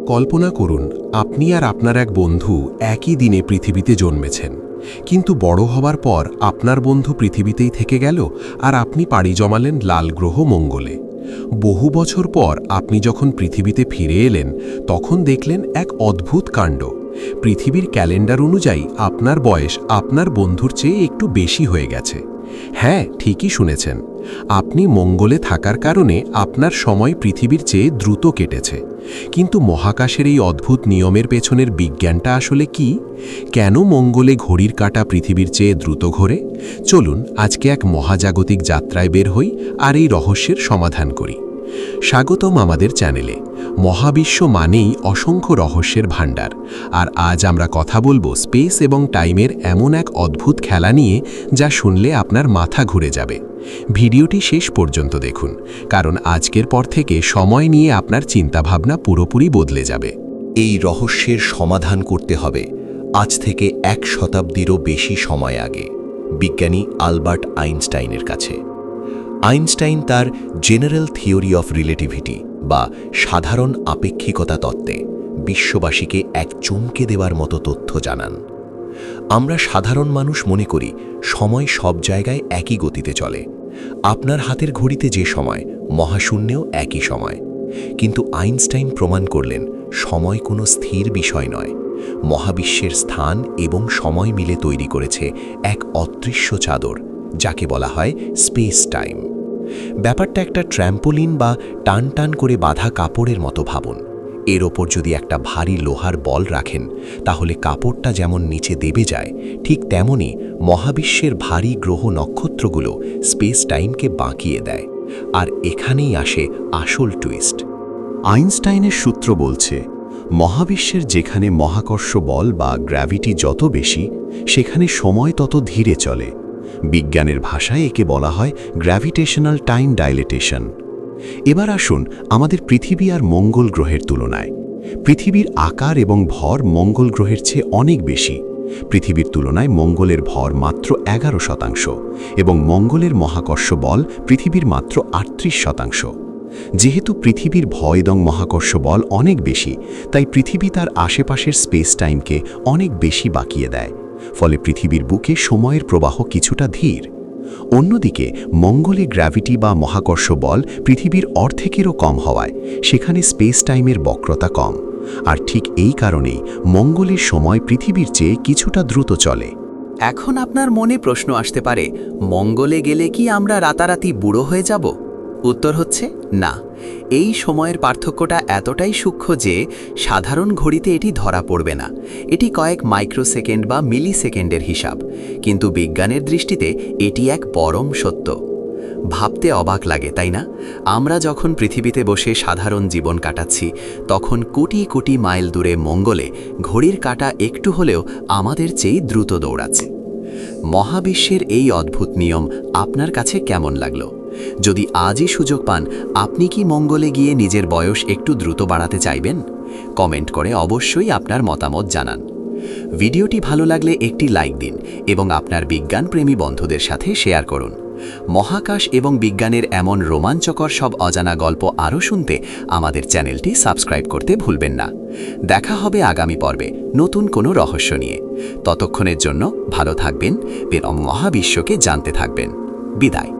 কল্পনা করুন আপনি আর আপনার এক বন্ধু একই দিনে পৃথিবীতে জন্মেছেন, কিন্তু বড় হবার পর আপনার বন্ধু পৃথিবীতেই থেকে গেল আর আপনি পাড়ি জমালেন লাল গ্রহ মঙ্গলে। বহু বছর পর আপনি যখন পৃথিবীতে ফিরে এলেন তখন দেখলেন এক অদ্ভুত কাণ্ড। পৃথিবীর ক্যালেন্ডার অনুযায়ী আপনার বয়স আপনার বন্ধুর চেয়ে একটু বেশি হয়ে গেছে। হ্যাঁ, ঠিকই শুনেছেন, আপনি মঙ্গলে থাকার কারণে আপনার সময় পৃথিবীর চেয়ে দ্রুত কেটেছে। কিন্তু মহাকাশের এই অদ্ভুত নিয়মের পেছনের বিজ্ঞানটা আসলে কি? কেন মঙ্গলে ঘড়ির কাঁটা পৃথিবীর চেয়ে দ্রুত ঘোরে? চলুন আজকে এক মহাজাগতিক যাত্রায় বের হই আর এই রহস্যের সমাধান করি। স্বাগতম আমাদের চ্যানেলে। মহাবিশ্ব মানেই অসংখ্য রহস্যের ভাণ্ডার, আর আজ আমরা কথা বলবো স্পেস এবং টাইমের এমন এক অদ্ভুত খেলা নিয়ে যা শুনলে আপনার মাথা ঘুরে যাবে। ভিডিওটি শেষ পর্যন্ত দেখুন, কারণ আজকের পর থেকে সময় নিয়ে আপনার চিন্তাভাবনা পুরোপুরি বদলে যাবে। এই রহস্যের সমাধান করতে হবে আজ থেকে 1 শতাব্দীরও বেশি সময় আগে, বিজ্ঞানী আলবার্ট আইনস্টাইনের কাছে। আইনস্টাইন তার জেনারেল থিওরি অফ রিলেটিভিটি বা সাধারণ আপেক্ষিকতা তত্ত্বে বিশ্ববাসীকে এক চমকে দেওয়ার মতো তথ্য জানান। আমরা সাধারণ মানুষ মনে করি সময় সব জায়গায় একই গতিতে চলে। আপনার হাতের ঘড়িতে যে সময়, মহাশূন্যেও একই সময়। কিন্তু আইনস্টাইন প্রমাণ করলেন সময় কোনো স্থির বিষয় নয়। মহাবিশ্বের স্থান এবং সময় মিলে তৈরি করেছে এক অদৃশ্য চাদর, যাকে বলা হয় স্পেস টাইম। ব্যাপারটা একটা ট্র্যাম্পোলিন বা টান টান করে বাঁধা কাপড়ের মতো ভাবুন। এর ওপর যদি একটা ভারী লোহার বল রাখেন, তাহলে কাপড়টা যেমন নিচে দেবে যায়, ঠিক তেমনি মহাবিশ্বের ভারী গ্রহ নক্ষত্রগুলো স্পেস টাইমকে বাঁকিয়ে দেয়। আর এখানেই আসে আসল টুইস্ট। আইনস্টাইনের সূত্র বলছে, মহাবিশ্বের যেখানে মহাকর্ষ বল বা গ্র্যাভিটি যত বেশি, সেখানে সময় তত ধীরে চলে। বিজ্ঞানের ভাষায় একে বলা হয় গ্র্যাভিটেশনাল টাইম ডাইলেটেশন। এবার আসুন আমাদের পৃথিবী আর মঙ্গল গ্রহের তুলনায়। পৃথিবীর আকার এবং ভর মঙ্গল গ্রহের চেয়ে অনেক বেশি। পৃথিবীর তুলনায় মঙ্গলের ভর মাত্র 11% এবং মঙ্গলের মহাকর্ষ বল পৃথিবীর মাত্র 38%। যেহেতু পৃথিবীর ভর এবং মহাকর্ষ বল অনেক বেশি, তাই পৃথিবী তার আশেপাশের স্পেস টাইমকে অনেক বেশি বাঁকিয়ে দেয়। ফলে পৃথিবীর বুকে সময়ের প্রবাহ কিছুটা ধীর। অন্যদিকে মঙ্গলে গ্র্যাভিটি বা মহাকর্ষ বল পৃথিবীর অর্ধেকেরও কম হওয়ায় সেখানে স্পেস টাইমের বক্রতা কম। আর ঠিক এই কারণেই মঙ্গলের সময় পৃথিবীর চেয়ে কিছুটা দ্রুত চলে। এখন আপনার মনে প্রশ্ন আসতে পারে, মঙ্গলে গেলে কি আমরা রাতারাতি বুড়ো হয়ে যাব? উত্তর হচ্ছে না। এই সময়ের পার্থক্যটা এতটাই সূক্ষ্ম যে সাধারণ ঘড়িতে এটি ধরা পড়বে না। এটি কয়েক মাইক্রোসেকেন্ড বা মিলি সেকেন্ডের হিসাব, কিন্তু বিজ্ঞানের দৃষ্টিতে এটি এক পরম সত্য। ভাবতে অবাক লাগে, তাই না? আমরা যখন পৃথিবীতে বসে সাধারণ জীবন কাটাচ্ছি, তখন কোটি কোটি মাইল দূরে মঙ্গলে ঘড়ির কাঁটা একটু হলেও আমাদের চেয়ে দ্রুত দৌড়াচ্ছে। মহাবিশ্বের এই অদ্ভুত নিয়ম আপনার কাছে কেমন লাগলো? যদি আজই সুযোগ পান, আপনি কি মঙ্গলে গিয়ে নিজের বয়স একটু দ্রুত বাড়াতে চাইবেন? কমেন্ট করে অবশ্যই আপনার মতামত জানান। ভিডিওটি ভালো লাগলে একটি লাইক দিন এবং আপনার বিজ্ঞানপ্রেমী বন্ধুদের সাথে শেয়ার করুন। মহাকাশ এবং বিজ্ঞানের এমন রোমাঞ্চকর সব অজানা গল্প আরও শুনতে আমাদের চ্যানেলটি সাবস্ক্রাইব করতে ভুলবেন না। দেখা হবে আগামী পর্বে নতুন কোনো রহস্য নিয়ে। ততক্ষণের জন্য ভালো থাকবেন এবং মহাবিশ্বকে জানতে থাকবেন। বিদায়।